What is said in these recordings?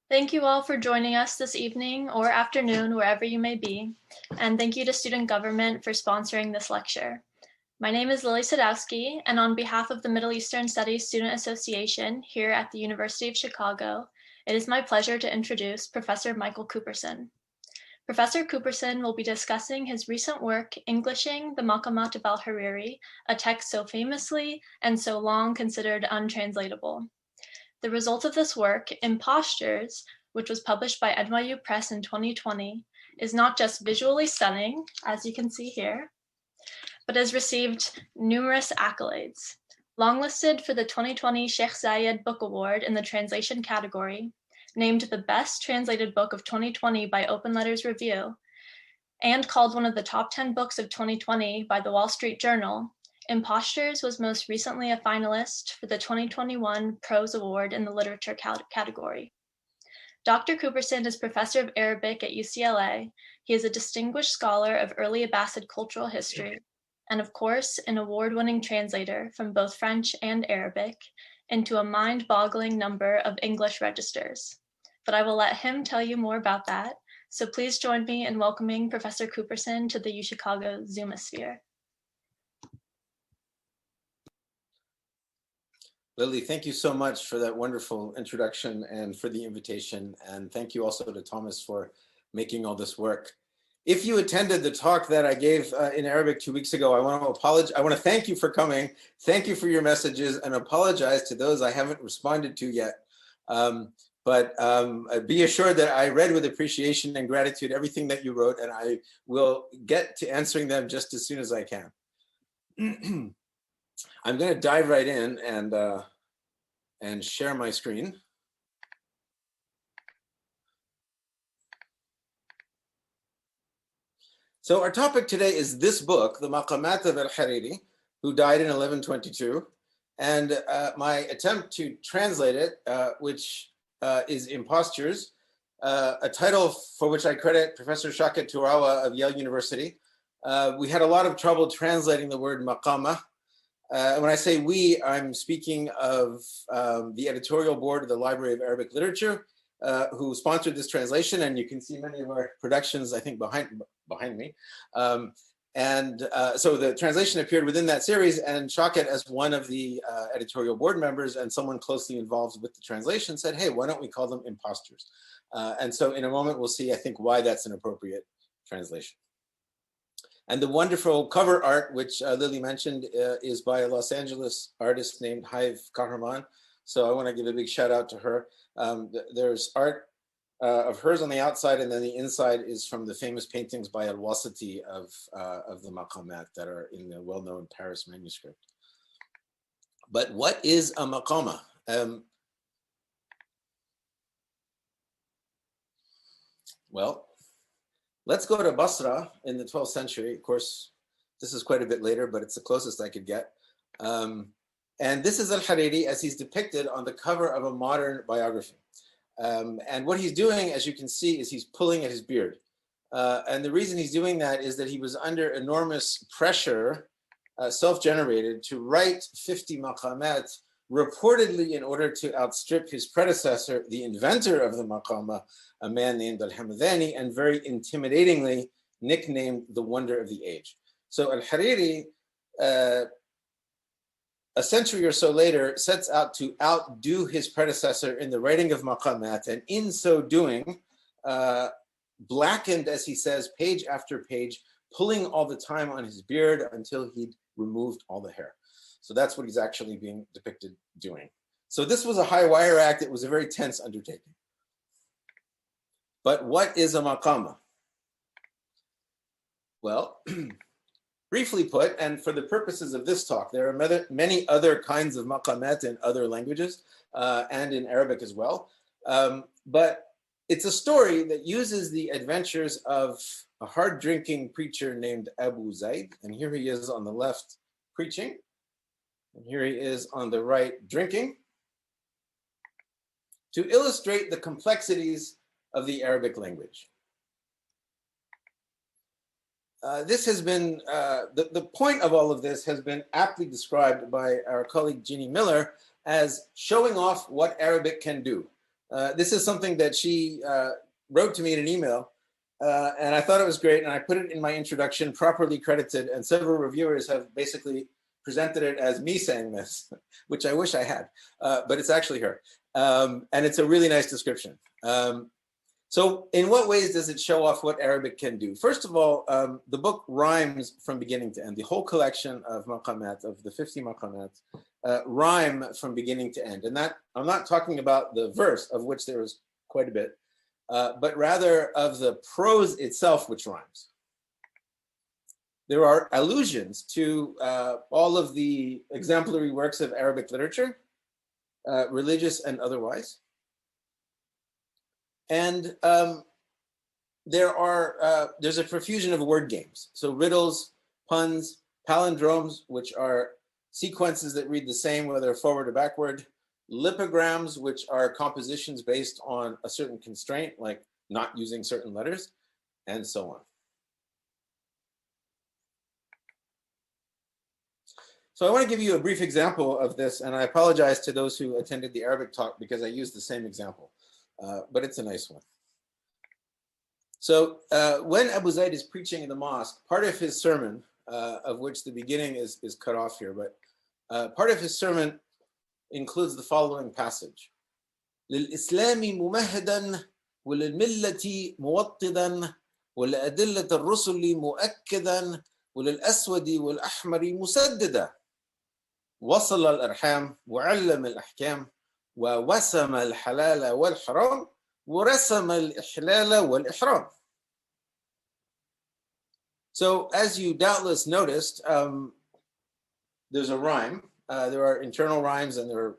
Thank you all for joining us this evening or afternoon, wherever you may be. And thank you to Student Government for sponsoring this lecture. My name is Lily Sadowski, and on behalf of the Middle Eastern Studies Student Association here at the University of Chicago, it is my pleasure to introduce Professor Michael Cooperson. Professor Cooperson will be discussing his recent work, Englishing the Maqamat of al-Hariri, a text so famously and so long considered untranslatable. The result of this work, Impostures, which was published by NYU Press in 2020, is not just visually stunning, as you can see here, but has received numerous accolades. Longlisted for the 2020 Sheikh Zayed Book Award in the translation category, named the best translated book of 2020 by Open Letters Review, and called one of the top 10 books of 2020 by the Wall Street Journal, Impostures was most recently a finalist for the 2021 Prose Award in the Literature category. Dr. Cooperson is professor of Arabic at UCLA. He is a distinguished scholar of early Abbasid cultural history, and of course, an award-winning translator from both French and Arabic into a mind-boggling number of English registers. But I will let him tell you more about that. So please join me in welcoming Professor Cooperson to the UChicago Zoomosphere. Lily, thank you so much for that wonderful introduction and for the invitation. And thank you also to Thomas for making all this work. If you attended the talk that I gave in Arabic 2 weeks ago, I want to apologize. I want to thank you for coming. Thank you for your messages and apologize to those I haven't responded to yet. But be assured that I read with appreciation and gratitude everything that you wrote, and I will get to answering them just as soon as I can. I'm going to dive right in and share my screen. So our topic today is this book, the Maqamat of al-Hariri, who died in 1122, and my attempt to translate it, which is Impostures, a title for which I credit Professor Shaukat Turawa of Yale University. We had a lot of trouble translating the word maqama. When I say we, I'm speaking of the editorial board of the Library of Arabic Literature, who sponsored this translation, and you can see many of our productions, I think, behind me. So the translation appeared within that series, and Shaukat, as one of the editorial board members and someone closely involved with the translation, said, hey, why don't we call them Impostures? And so in a moment, we'll see, I think, why that's an appropriate translation. And the wonderful cover art, which Lily mentioned, is by a Los Angeles artist named Hive Kahraman. So I want to give a big shout out to her. There's art of hers on the outside, and then the inside is from the famous paintings by al-Wasiti of the Maqamat that are in the well-known Paris manuscript. But what is a maqama? Well, let's go to Basra in the 12th century. Of course, this is quite a bit later, but it's the closest I could get. And this is al-Hariri as he's depicted on the cover of a modern biography. And what he's doing, as you can see, is he's pulling at his beard. And the reason he's doing that is that he was under enormous pressure, self-generated, to write 50 maqamat, reportedly in order to outstrip his predecessor, the inventor of the maqama, a man named al-Hamadani, and very intimidatingly nicknamed the Wonder of the Age. So al-Hariri, a century or so later, sets out to outdo his predecessor in the writing of maqamat, and in so doing, blackened, as he says, page after page, pulling all the time on his beard until he'd removed all the hair. So that's what he's actually being depicted doing. So this was a high wire act. It was a very tense undertaking. But what is a maqama? Well, briefly put, and for the purposes of this talk, there are many other kinds of maqamat in other languages and in Arabic as well. But it's a story that uses the adventures of a hard-drinking preacher named Abu Zayd. And here he is on the left preaching. And here he is on the right drinking, to illustrate the complexities of the Arabic language. This has been, the point of all of this has been aptly described by our colleague Jeannie Miller as showing off what Arabic can do. This is something that she wrote to me in an email, and I thought it was great, and I put it in my introduction, properly credited, and several reviewers have basically presented it as me saying this, which I wish I had, but it's actually her. And it's a really nice description. So in what ways does it show off what Arabic can do? First of all, the book rhymes from beginning to end. The whole collection of Maqamat, of the 50 Maqamat, rhyme from beginning to end. And that, I'm not talking about the verse, of which there is quite a bit, but rather of the prose itself, which rhymes. There are allusions to all of the exemplary works of Arabic literature, religious and otherwise. And there's a profusion of word games. So riddles, puns, palindromes, which are sequences that read the same, whether forward or backward, lipograms, which are compositions based on a certain constraint, like not using certain letters, and so on. So I want to give you a brief example of this, and I apologize to those who attended the Arabic talk because I used the same example. But it's a nice one. So when Abbasid is preaching in the mosque, part of his sermon, of which the beginning is cut off here, but part of his sermon includes the following passage. للإسلام ممهدا وللملة موطدا ولأدلة الرسل مؤكدا وللأسود والأحمر مسددا وصل الأرحام وعلم الأحكام ووسم الحلال والحرام ورسم الإحلال والإحرام. So as you doubtless noticed, there's a rhyme. There are internal rhymes and there are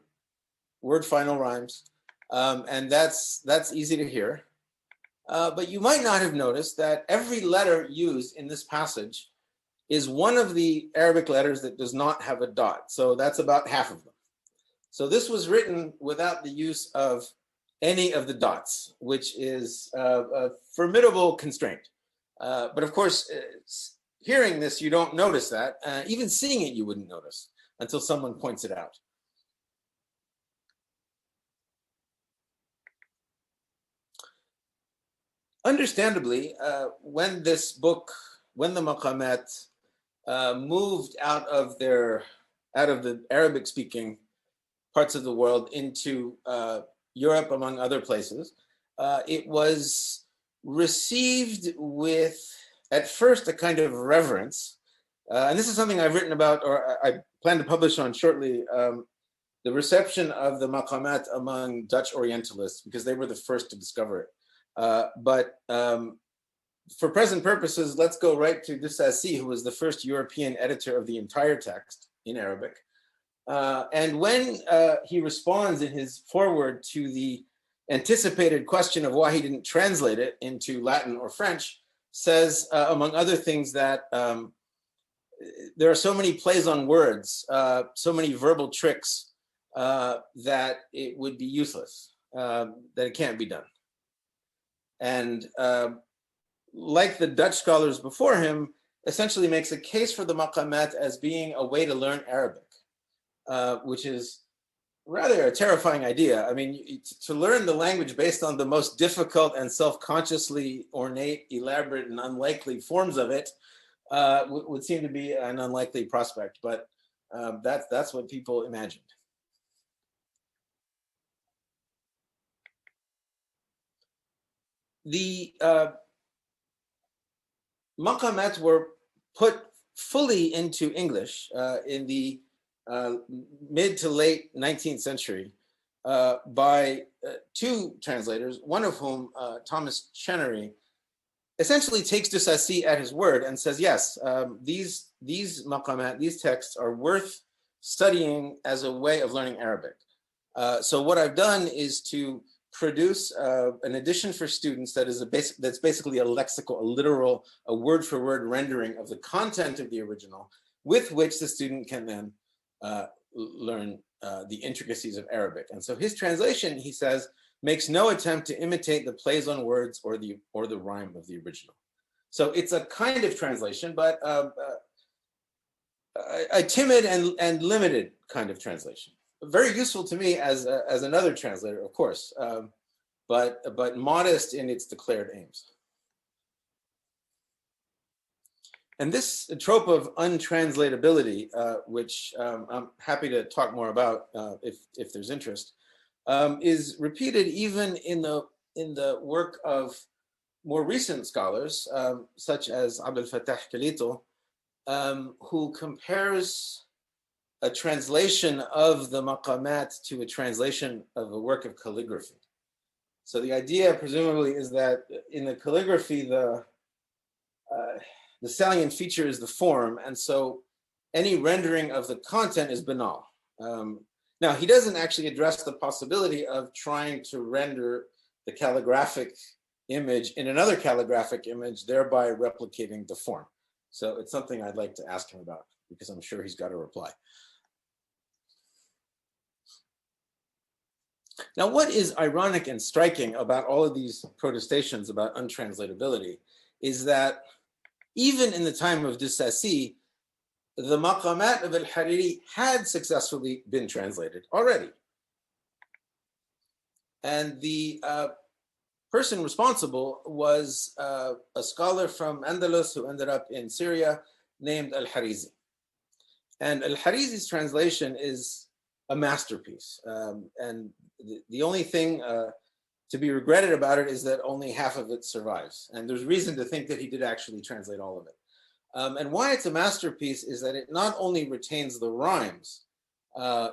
word final rhymes. And that's easy to hear. But you might not have noticed that every letter used in this passage is one of the Arabic letters that does not have a dot. So that's about half of them. So this was written without the use of any of the dots, which is a formidable constraint. But of course, hearing this, you don't notice that. Even seeing it, you wouldn't notice until someone points it out. Understandably, when this book, when the Maqamat moved out of the Arabic-speaking parts of the world into Europe, among other places, it was received with, at first, a kind of reverence. And this is something I've written about, or I plan to publish on shortly, the reception of the Maqamat among Dutch Orientalists, because they were the first to discover it. But for present purposes, let's go right to Disapproved, who was the first European editor of the entire text in Arabic. And when he responds in his foreword to the anticipated question of why he didn't translate it into Latin or French, says, among other things, that there are so many plays on words, so many verbal tricks, that it would be useless, that it can't be done. And like the Dutch scholars before him, essentially makes a case for the Maqamat as being a way to learn Arabic, which is rather a terrifying idea. I mean, to learn the language based on the most difficult and self-consciously ornate, elaborate, and unlikely forms of it would seem to be an unlikely prospect, but that's what people imagined. The Maqamat were put fully into English in the mid to late 19th century by two translators, one of whom, Thomas Chenery, essentially takes Disapproved at his word and says, yes, these Maqamat, these texts are worth studying as a way of learning Arabic. So what I've done is to produce an edition for students that is that's basically a lexical, a literal, a word-for-word rendering of the content of the original, with which the student can then learn the intricacies of Arabic. And so his translation, he says, makes no attempt to imitate the plays on words or the rhyme of the original. So it's a kind of translation, but a timid and limited kind of translation. Very useful to me as another translator, of course. but modest in its declared aims. And this trope of untranslatability, which I'm happy to talk more about if there's interest, is repeated even in the work of more recent scholars, such as Abdel Fattah Kalito, who compares a translation of the Maqamat to a translation of a work of calligraphy. So the idea, presumably, is that in the calligraphy, the salient feature is the form, and so any rendering of the content is banal. Now, he doesn't actually address the possibility of trying to render the calligraphic image in another calligraphic image, thereby replicating the form. So it's something I'd like to ask him about, because I'm sure he's got a reply. Now, what is ironic and striking about all of these protestations about untranslatability is that even in the time of Dussassi, the Maqamat of al-Hariri had successfully been translated already. And the person responsible was a scholar from Andalus who ended up in Syria named al-Hariri. And al-Hariri's translation is a masterpiece. And the only thing to be regretted about it is that only half of it survives. And there's reason to think that he did actually translate all of it. And why it's a masterpiece is that it not only retains the rhymes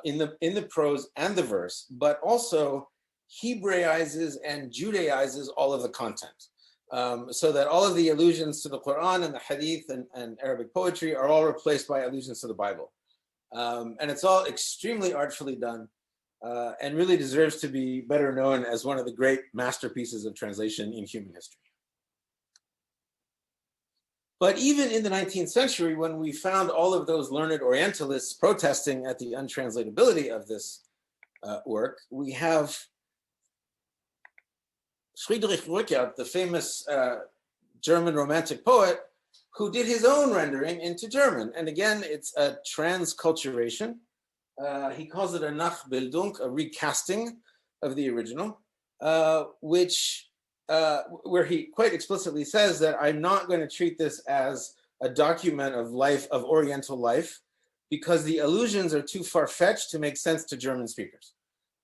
in the prose and the verse, but also Hebraizes and Judaizes all of the content. So that all of the allusions to the Quran and the Hadith and Arabic poetry are all replaced by allusions to the Bible. And it's all extremely artfully done. And really deserves to be better known as one of the great masterpieces of translation in human history. But even in the 19th century, when we found all of those learned Orientalists protesting at the untranslatability of this work, we have Friedrich Rückert, the famous German Romantic poet, who did his own rendering into German. And again, it's a transculturation. He calls it a Nachbildung, a recasting of the original, where he quite explicitly says that I'm not going to treat this as a document of life, of Oriental life, because the allusions are too far-fetched to make sense to German speakers.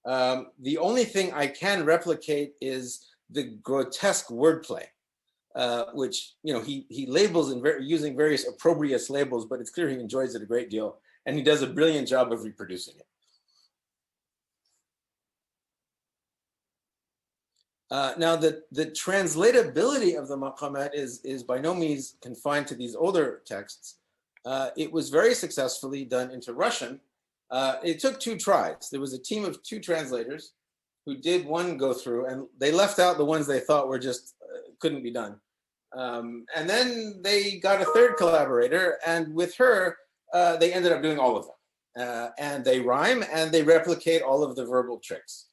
The only thing I can replicate is the grotesque wordplay, which he labels using various opprobrious labels, but it's clear he enjoys it a great deal. And he does a brilliant job of reproducing it. Now, the translatability of the Maqamat is by no means confined to these older texts. It was very successfully done into Russian. It took 2 tries. There was a team of 2 translators who did one go through, and they left out the ones they thought were just couldn't be done. And then they got a 3rd collaborator, and with her, they ended up doing all of them. And they rhyme and they replicate all of the verbal tricks.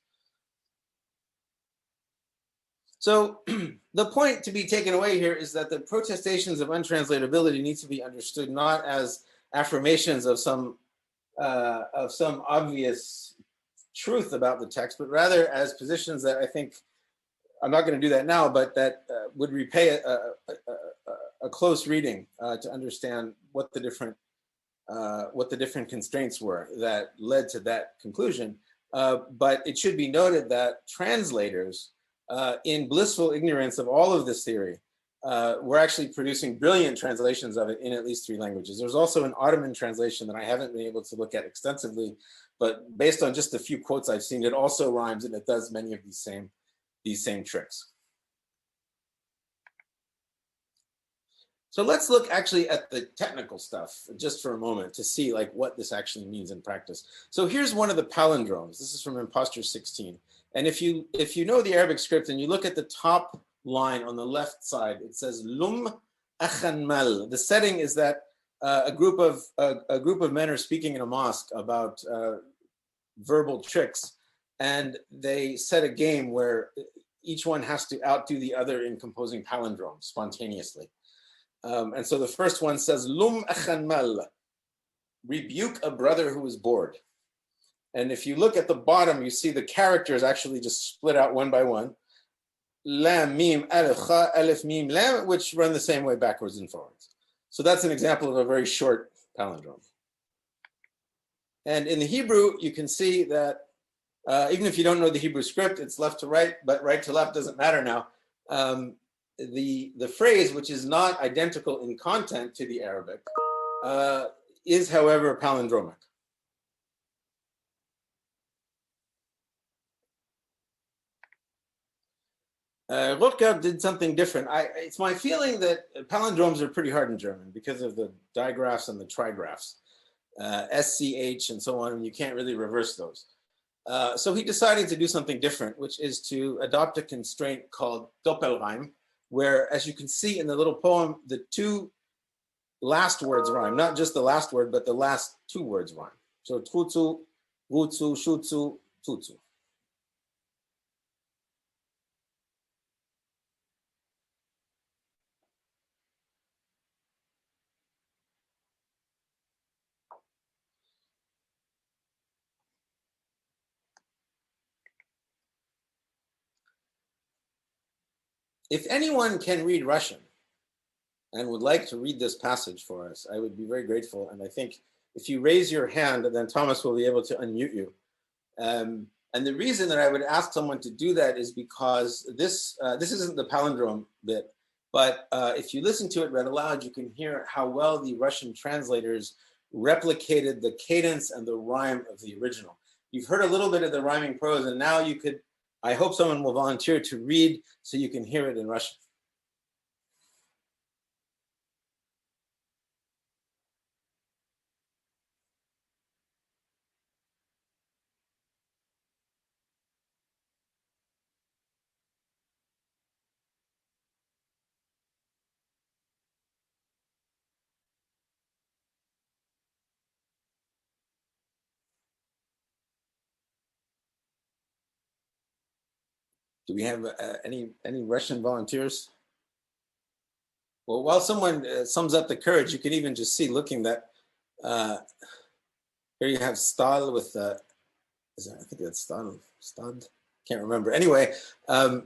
So the point to be taken away here is that the protestations of untranslatability need to be understood not as affirmations of some obvious truth about the text, but rather as positions that I think, I'm not going to do that now, but that would repay a close reading to understand what the different constraints were that led to that conclusion. But it should be noted that translators, in blissful ignorance of all of this theory, were actually producing brilliant translations of it in at least 3 languages. There's also an Ottoman translation that I haven't been able to look at extensively, but based on just a few quotes I've seen, it also rhymes and it does many of these same tricks. So let's look actually at the technical stuff just for a moment to see like what this actually means in practice. So here's one of the palindromes. This is from Impostures 16. And if you know the Arabic script and you look at the top line on the left side, it says Lum Akhan Mal. The setting is that a group of men are speaking in a mosque about verbal tricks, and they set a game where each one has to outdo the other in composing palindromes spontaneously. And so the first one says, Lum akhan mal, rebuke a brother who is bored. And if you look at the bottom, you see the characters actually just split out one by one. lam, mim, alif, kha, alif, mim, lam, which run the same way backwards and forwards. So that's an example of a very short palindrome. And in the Hebrew, you can see that even if you don't know the Hebrew script, it's left to right, but right to left doesn't matter now. The phrase, which is not identical in content to the Arabic, is, however, palindromic. Rutger did something different. It's my feeling that palindromes are pretty hard in German because of the digraphs and the trigraphs, SCH and so on, and you can't really reverse those. So he decided to do something different, which is to adopt a constraint called Doppelreim, where, as you can see in the little poem, the two last words rhyme, not just the last word, but the last two words rhyme. So trutzu, rutzu, shutzu, tutzu. If anyone can read Russian and would like to read this passage for us, I would be very grateful. And I think if you raise your hand, then Thomas will be able to unmute you. And the reason that I would ask someone to do that is because this isn't the palindrome bit, but if you listen to it read aloud, you can hear how well the Russian translators replicated the cadence and the rhyme of the original. You've heard a little bit of the rhyming prose, and now you could, I hope someone will volunteer to read so you can hear it in Russian. Do we have any Russian volunteers? Well, while someone sums up the courage, you can even just see looking that here you have Stahl with, I think that's Stahl, Stad, can't remember. Anyway,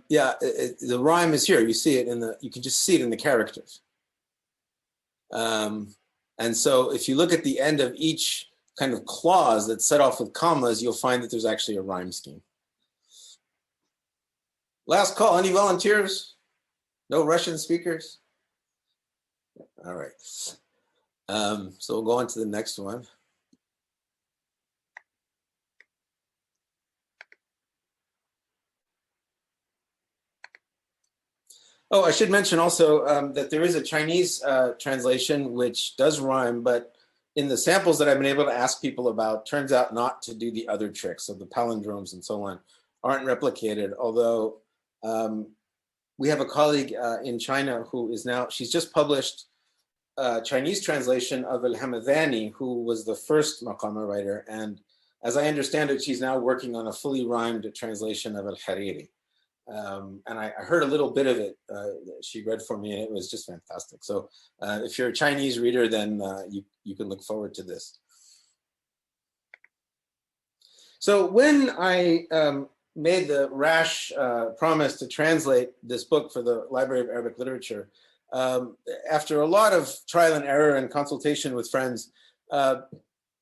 yeah, the rhyme is here. You see it in the, you can just see it in the characters. And so if you look at the end of each kind of clause that's set off with commas, you'll find that there's actually a rhyme scheme. Last call, any volunteers? No Russian speakers? All right. So we'll go on to the next one. Oh, I should mention also that there is a Chinese translation which does rhyme, but in the samples that I've been able to ask people about, turns out not to do the other tricks. So the palindromes and so on aren't replicated, although we have a colleague in China who is now, she's just published a Chinese translation of al-Hamadani, who was the first Maqamat writer. And as I understand it, she's now working on a fully rhymed translation of al-Hariri. And I heard a little bit of it, she read for me, and it was just fantastic. So if you're a Chinese reader, then you can look forward to this. So when I made the rash promise to translate this book for the Library of Arabic Literature, after a lot of trial and error and consultation with friends, I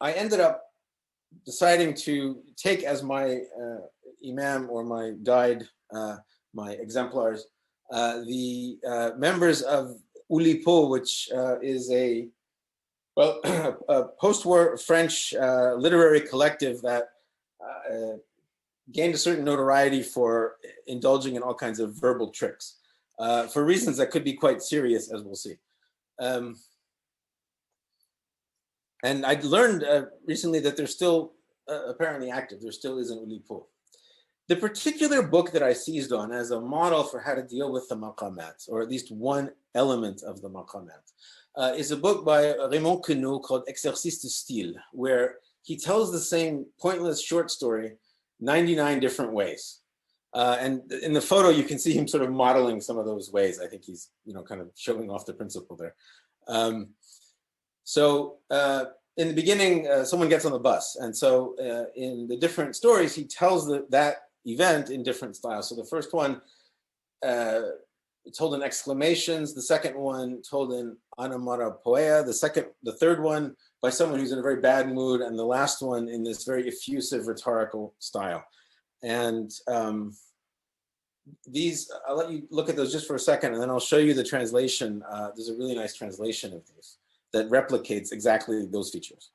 ended up deciding to take as my imam or my guide, my exemplars, the members of Oulipo, which is a post-war French literary collective that gained a certain notoriety for indulging in all kinds of verbal tricks for reasons that could be quite serious, as we'll see. And I'd learned recently that they're still apparently active. There still is an Oulipo. The particular book that I seized on as a model for how to deal with the Maqamat, or at least one element of the Maqamat, is a book by Raymond Queneau called Exercice de Style, where he tells the same pointless short story 99 different ways. And in the photo, you can see him sort of modeling some of those ways. I think he's, kind of showing off the principle there. In the beginning, someone gets on the bus. And so in the different stories, he tells that event in different styles. So the first one told in exclamations. The second one told in onomatopoeia. The third one by someone who's in a very bad mood, and the last one in this very effusive rhetorical style. And I'll let you look at those just for a second, and then I'll show you the translation. There's a really nice translation of these that replicates exactly those features.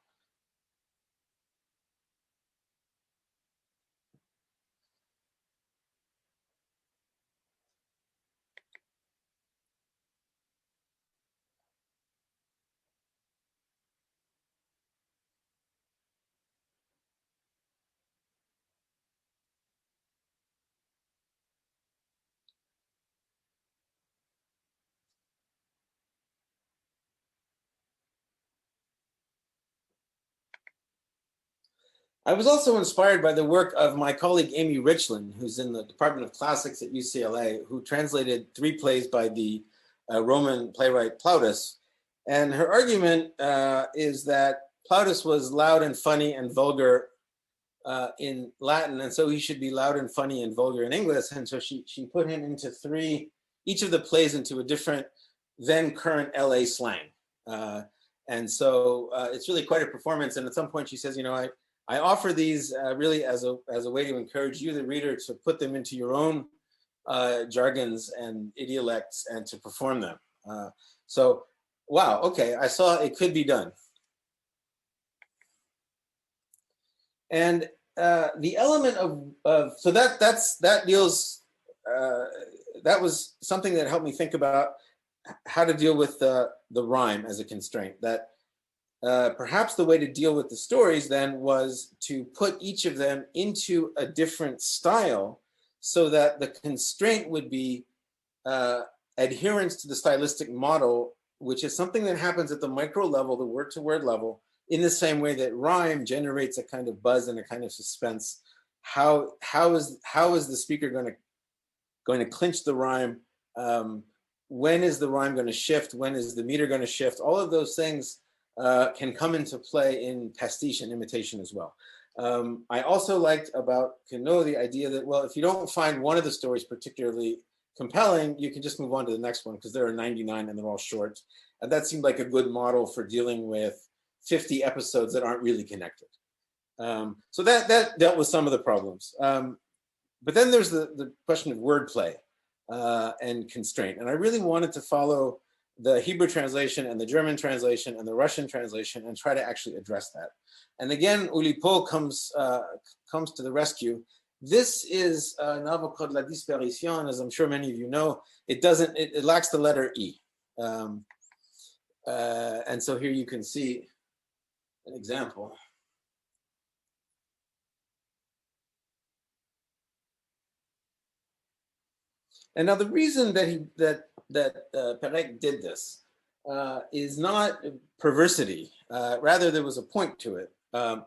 I was also inspired by the work of my colleague Amy Richland, who's in the Department of Classics at UCLA, who translated 3 plays by the Roman playwright Plautus. And her argument is that Plautus was loud and funny and vulgar in Latin, and so he should be loud and funny and vulgar in English. And so she put him into 3, each of the plays into a different then current LA slang. And so it's really quite a performance. And at some point she says, you know, I offer these really as a way to encourage you, the reader, to put them into your own jargons and idiolects and to perform them. So, wow, okay, I saw it could be done. And the element of so that deals, that was something that helped me think about how to deal with the rhyme as a constraint. That perhaps the way to deal with the stories then was to put each of them into a different style so that the constraint would be adherence to the stylistic model, which is something that happens at the micro level, the word-to-word level, in the same way that rhyme generates a kind of buzz and a kind of suspense. How is the speaker going to clinch the rhyme? When is the rhyme going to shift? When is the meter going to shift? All of those things can come into play in pastiche and imitation as well. I also liked about Queneau the idea that, well, if you don't find one of the stories particularly compelling, you can just move on to the next one because there are 99 and they're all short. And that seemed like a good model for dealing with 50 episodes that aren't really connected. So that dealt with some of the problems. But then there's the question of wordplay and constraint. And I really wanted to follow the Hebrew translation and the German translation and the Russian translation and try to actually address that. And again, Oulipo comes to the rescue. This is a novel called La Disparition, as I'm sure many of you know. It lacks the letter E. And so here you can see an example. And now the reason that Perec did this is not perversity. Rather, there was a point to it. A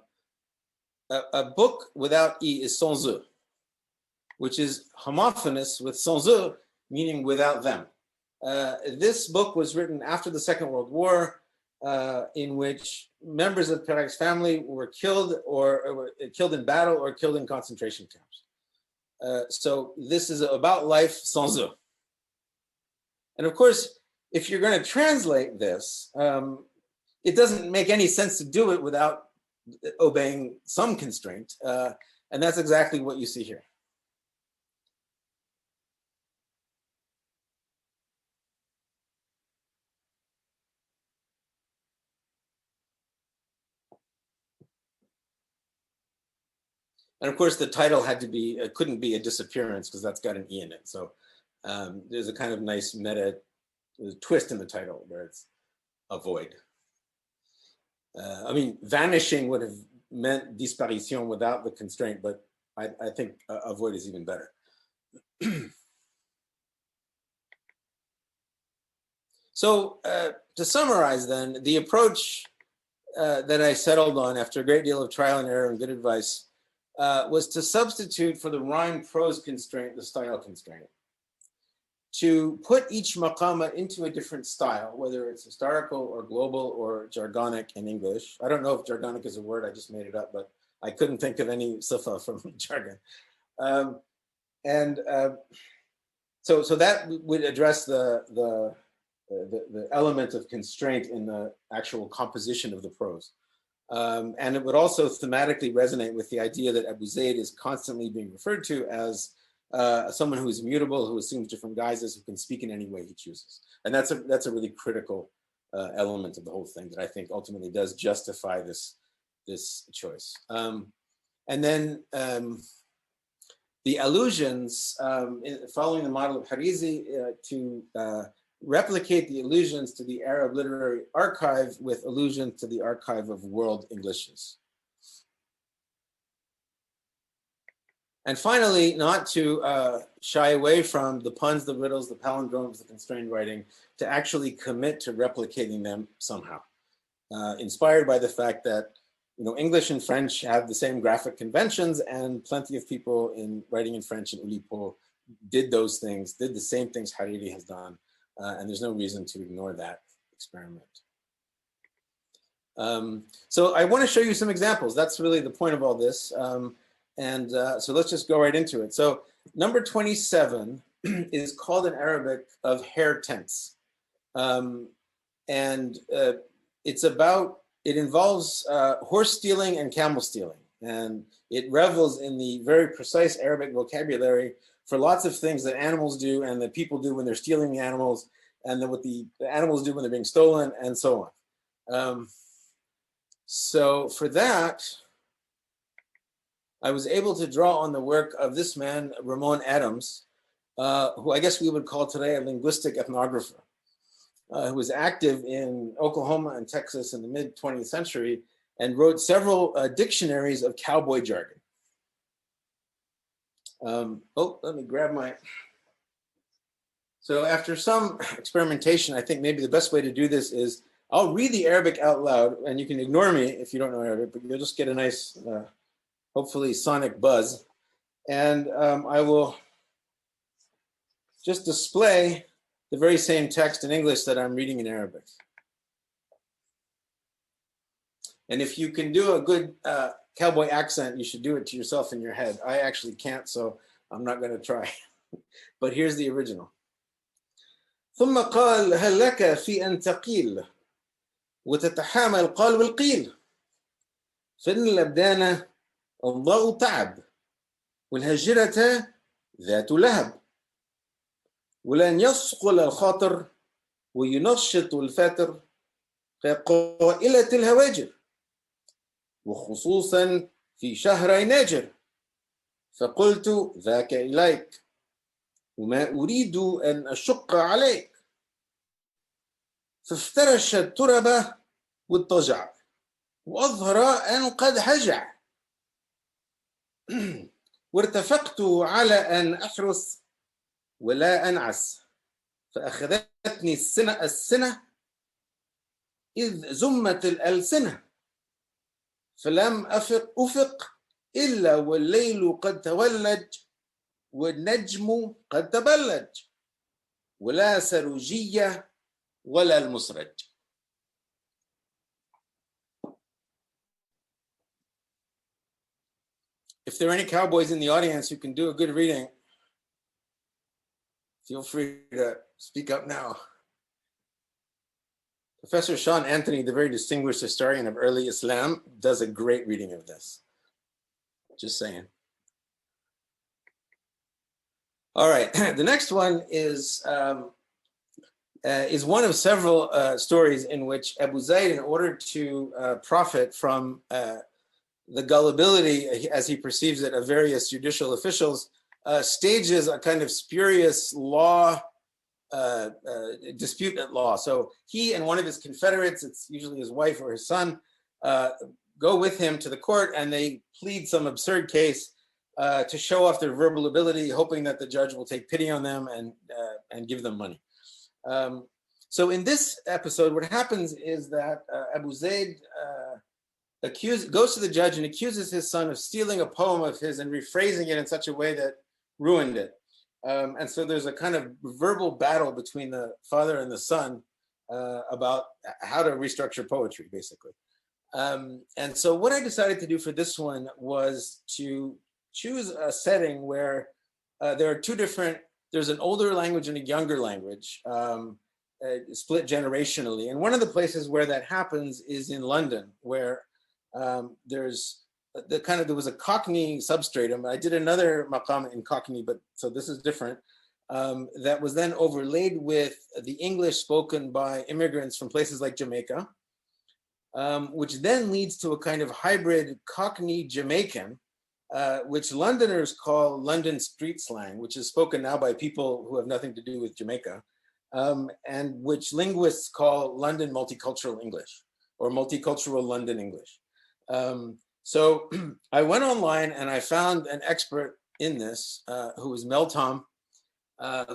book without E is sans eux, which is homophonous with sans eux, meaning without them. This book was written after the Second World War, in which members of Perec's family were killed or killed in battle or killed in concentration camps. So this is about life sans eux. And of course, if you're going to translate this, it doesn't make any sense to do it without obeying some constraint. And that's exactly what you see here. And of course, the title had to be, couldn't be a disappearance because that's got an E in it. So there's a kind of nice meta twist in the title where it's avoid. I mean, vanishing would have meant disparition without the constraint, but I think avoid is even better. So to summarize then, the approach that I settled on after a great deal of trial and error and good advice was to substitute for the rhyme prose constraint, the style constraint. To put each maqama into a different style, whether it's historical or global or jargonic in English. I don't know if jargonic is a word, I just made it up, but I couldn't think of any sifa from jargon. so that would address the element of constraint in the actual composition of the prose. And it would also thematically resonate with the idea that Abu Zayd is constantly being referred to as someone who is immutable, who assumes different guises, who can speak in any way he chooses. And that's a really critical element of the whole thing that I think ultimately does justify this choice. And then the allusions, following the model of Hariri, to replicate the allusions to the Arab literary archive with allusions to the archive of world Englishes. And finally, not to shy away from the puns, the riddles, the palindromes, the constrained writing, to actually commit to replicating them somehow. Inspired by the fact that English and French have the same graphic conventions, and plenty of people writing in French in Oulipo did those things, did the same things Hariri has done, and there's no reason to ignore that experiment. So I want to show you some examples. That's really the point of all this. So let's just go right into it. So number 27 is called in Arabic of hair tense. It involves horse stealing and camel stealing. And it revels in the very precise Arabic vocabulary for lots of things that animals do and that people do when they're stealing the animals, and then what the animals do when they're being stolen, and so on. So for that, I was able to draw on the work of this man, Ramon Adams, who I guess we would call today a linguistic ethnographer, who was active in Oklahoma and Texas in the mid-20th century and wrote several dictionaries of cowboy jargon. Let me grab my... So after some experimentation, I think maybe the best way to do this is I'll read the Arabic out loud, and you can ignore me if you don't know Arabic, but you'll just get a nice, hopefully sonic buzz. And I will just display the very same text in English that I'm reading in Arabic. And if you can do a good cowboy accent, you should do it to yourself in your head. I actually can't, so I'm not going to try. But here's the original. ثم قال هل لك في أن تقيل وتتحامل قال والقيل فإن الأبدان الضاء تعب والهجرة ذات لهب ولن يثقل الخاطر وينشط الفاتر كقائلة الهواجر وخصوصا في شهر ناجر فقلت ذاك إليك وما أريد أن أشق عليك فافترش التربة والضجع وأظهر أن قد هجع وارتفقت على أن أحرس ولا أنعس فأخذتني السنة إذ زمت الألسنة فلم أفق إلا والليل قد تولج والنجم قد تبلج ولا سروجية ولا المسرج. If there are any cowboys in the audience who can do a good reading, feel free to speak up now. Professor Sean Anthony, the very distinguished historian of early Islam, does a great reading of this. Just saying. All right, the next one is one of several stories in which Abu Zayd, in order to profit from the gullibility, as he perceives it, of various judicial officials, stages a kind of spurious law, dispute at law. So he and one of his confederates, it's usually his wife or his son, go with him to the court, and they plead some absurd case to show off their verbal ability, hoping that the judge will take pity on them and give them money. So in this episode, what happens is that Abu Zayd goes to the judge and accuses his son of stealing a poem of his and rephrasing it in such a way that ruined it. And so there's a kind of verbal battle between the father and the son about how to restructure poetry, basically. And so what I decided to do for this one was to choose a setting where there are two different there's an older language and a younger language, split generationally. And one of the places where that happens is in London, where there was a Cockney substratum. I did another Maqamat in Cockney, but so this is different. That was then overlaid with the English spoken by immigrants from places like Jamaica, which then leads to a kind of hybrid Cockney Jamaican, which Londoners call London street slang, which is spoken now by people who have nothing to do with Jamaica, and which linguists call London multicultural English or multicultural London English. So I went online and I found an expert in this who is Mel Tom,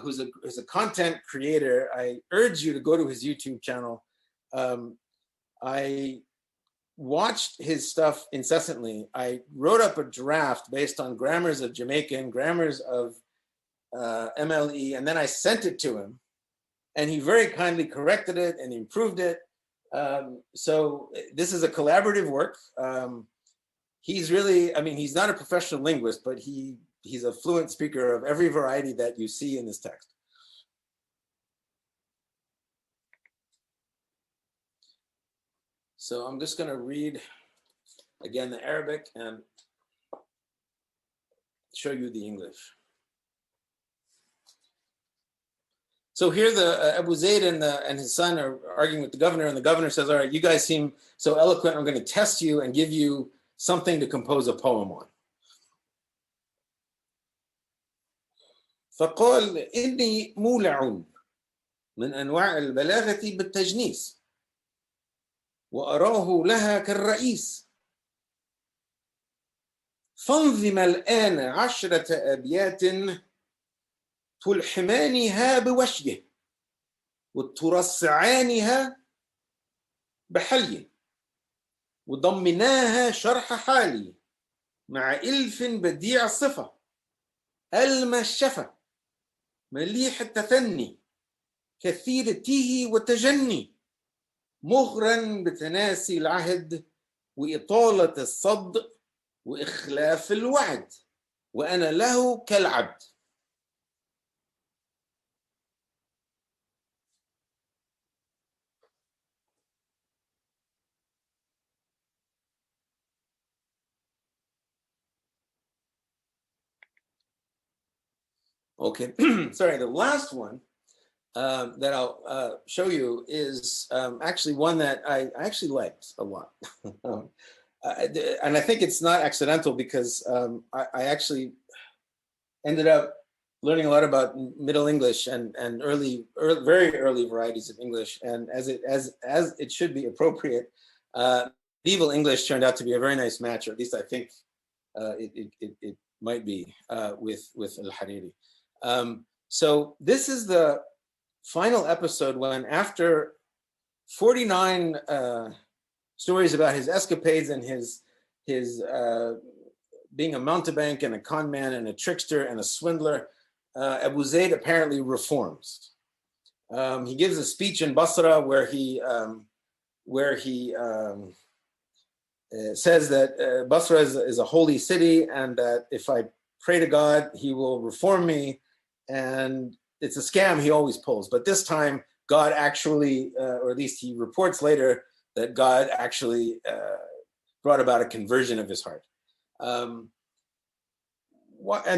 who's a content creator. I urge you to go to his YouTube channel. I watched his stuff incessantly. I wrote up a draft based on grammars of Jamaican, grammars of MLE, and then I sent it to him. And he very kindly corrected it and improved it. So this is a collaborative work. He's really, I mean, he's not a professional linguist, but he's a fluent speaker of every variety that you see in this text. So I'm just going to read again the Arabic and show you the English. So here the Abbasid and his son are arguing with the governor, and the governor says, all right, you guys seem so eloquent, I'm going to test you and give you something to compose a poem on. فقال إني مولع من أنواع البلاغة بالتجنيس وأراه لها كالرئيس فانظم الآن 10 أبيات تلحمانها بوشيه وترصعانها بحليه وضمناها شرح حالي مع إلف بديع الصفة ألمى الشفة مليح التثني كثير التيه والتجني مغرا بتناسي العهد وإطالة الصد وإخلاف الوعد وأنا له كالعبد. Okay, sorry, the last one that I'll show you is actually one that I actually liked a lot. And I think it's not accidental because I actually ended up learning a lot about Middle English and very early varieties of English. And as it should be appropriate, medieval English turned out to be a very nice match, or at least I think it might be with al-Hariri. So this is the final episode when, after 49 stories about his escapades and his being a mountebank and a con man and a trickster and a swindler, Abbasid apparently reforms. He gives a speech in Basra where he says that Basra is a holy city and that if I pray to God, he will reform me. And it's a scam he always pulls. But this time, God actually, or at least he reports later, that God actually brought about a conversion of his heart. And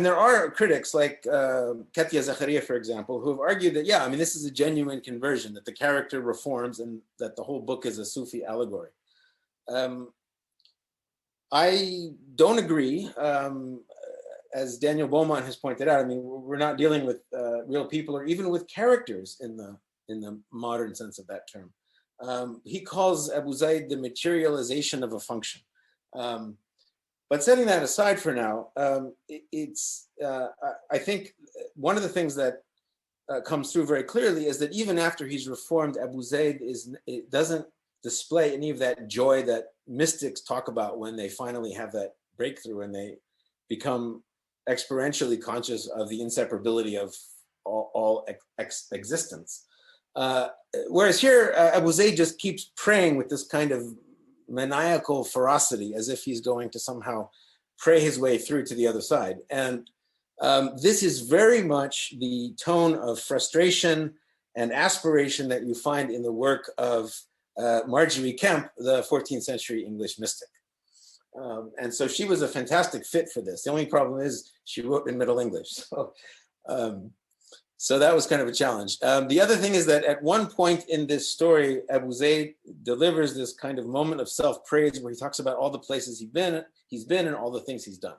there are critics like Katia Zakaria, for example, who have argued that, yeah, I mean, this is a genuine conversion, that the character reforms and that the whole book is a Sufi allegory. I don't agree. As Daniel Beaumont has pointed out, I mean, we're not dealing with real people or even with characters in the modern sense of that term. He calls Abbasid the materialization of a function. But setting that aside for now, I think one of the things that comes through very clearly is that even after he's reformed, Abbasid doesn't display any of that joy that mystics talk about when they finally have that breakthrough and they become experientially conscious of the inseparability of all existence. Whereas here, Abbasid just keeps praying with this kind of maniacal ferocity, as if he's going to somehow pray his way through to the other side. And This is very much the tone of frustration and aspiration that you find in the work of Marjorie Kemp, the 14th century English mystic. And so she was a fantastic fit for this. The only problem is she wrote in Middle English. So that was kind of a challenge. The other thing is that at one point in this story, Abbasid delivers this kind of moment of self-praise where he talks about all the places he's been and all the things he's done.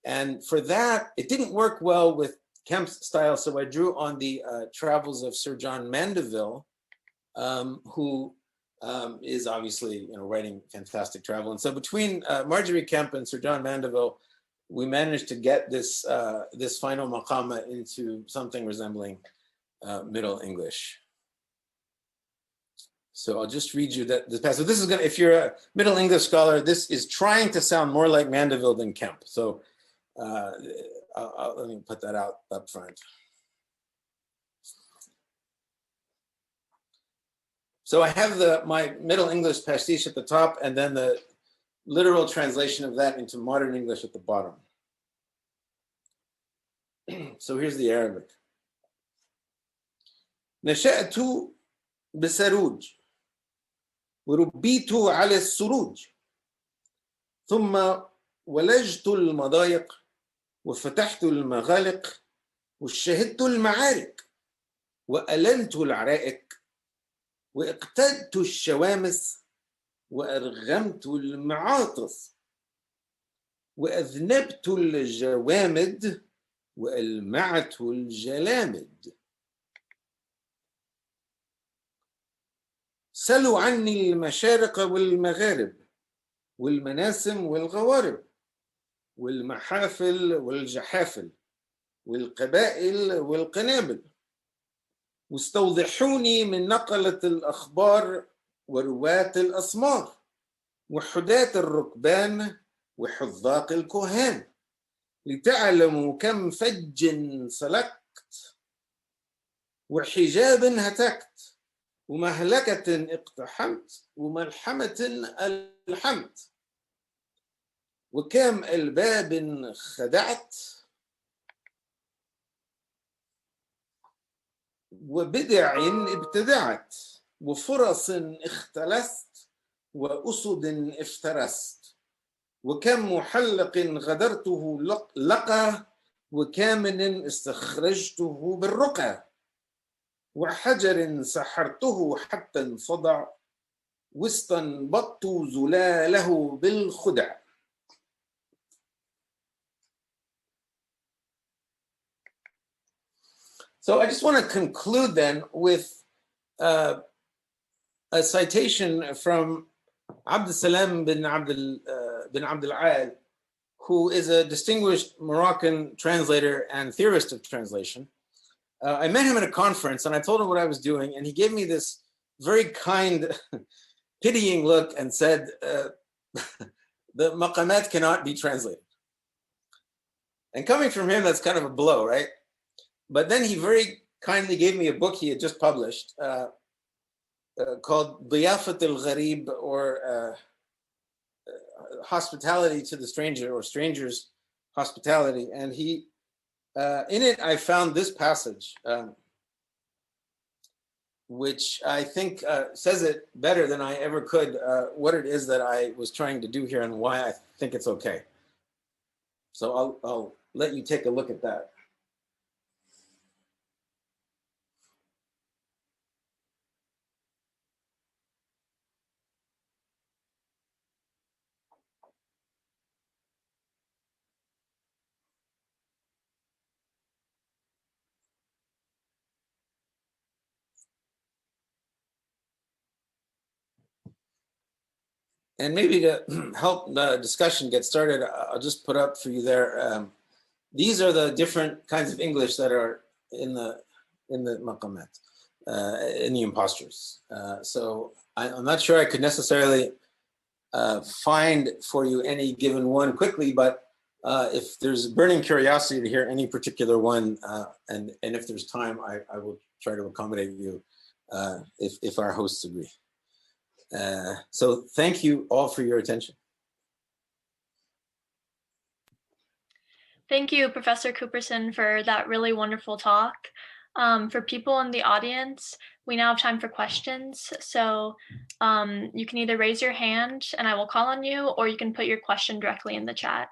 And for that, it didn't work well with Kemp's style, so I drew on the travels of Sir John Mandeville, who is obviously writing fantastic travel. And so between Marjorie Kemp and Sir John Mandeville, we managed to get this this final Maqamat into something resembling Middle English. So I'll just read you this passage. This is gonna, if you're a Middle English scholar, this is trying to sound more like Mandeville than Kemp. So let me put that out up front. So I have my Middle English pastiche at the top, and then the literal translation of that into modern English at the bottom. So here's the Arabic. نشأت بسروج وربيت على السروج ثم ولجت المضايق وفتحت المغالق وشهدت المعارك وألنت العرائق واقتدت الشوامس وأرغمت المعاطف وأذنبت الجوامد وألمعت الجلامد سلوا عني المشارق والمغارب والمناسم والغوارب والمحافل والجحافل والقبائل والقنابل واستوضحوني من نقلة الأخبار ورواة الأسمار وحداة الركبان وحذاق الكهان لتعلموا كم فج سلكت وحجاب هتكت ومهلكة اقتحمت وملحمة ألحمت وكم الباب خدعت وبدع ابتدعت وفرص اختلست وأسد افترست وكم محلق غدرته لقى وكامن استخرجته بالرقى وحجر سحرته حتى انصدع واستنبطت زلاله بالخدع. So I just want to conclude then with a citation from Abd Salam bin Abdul Al, who is a distinguished Moroccan translator and theorist of translation. I met him at a conference and I told him what I was doing, and he gave me this very kind, pitying look and said, the Maqamat cannot be translated. And coming from him, that's kind of a blow, right? But then he very kindly gave me a book he had just published called Diyafat al-Gharib, or Hospitality to the Stranger, or Stranger's Hospitality. And he, in it, I found this passage, which I think says it better than I ever could, what it is that I was trying to do here and why I think it's okay. So I'll let you take a look at that. And maybe to help the discussion get started, I'll just put up for you there. These are the different kinds of English that are in the Maqamat, in the Impostures. So I'm not sure I could necessarily find for you any given one quickly, but if there's burning curiosity to hear any particular one, and if there's time, I will try to accommodate you if our hosts agree. So thank you all for your attention. Thank you, Professor Cooperson, for that really wonderful talk. For people in the audience, we now have time for questions. So you can either raise your hand and I will call on you, or you can put your question directly in the chat.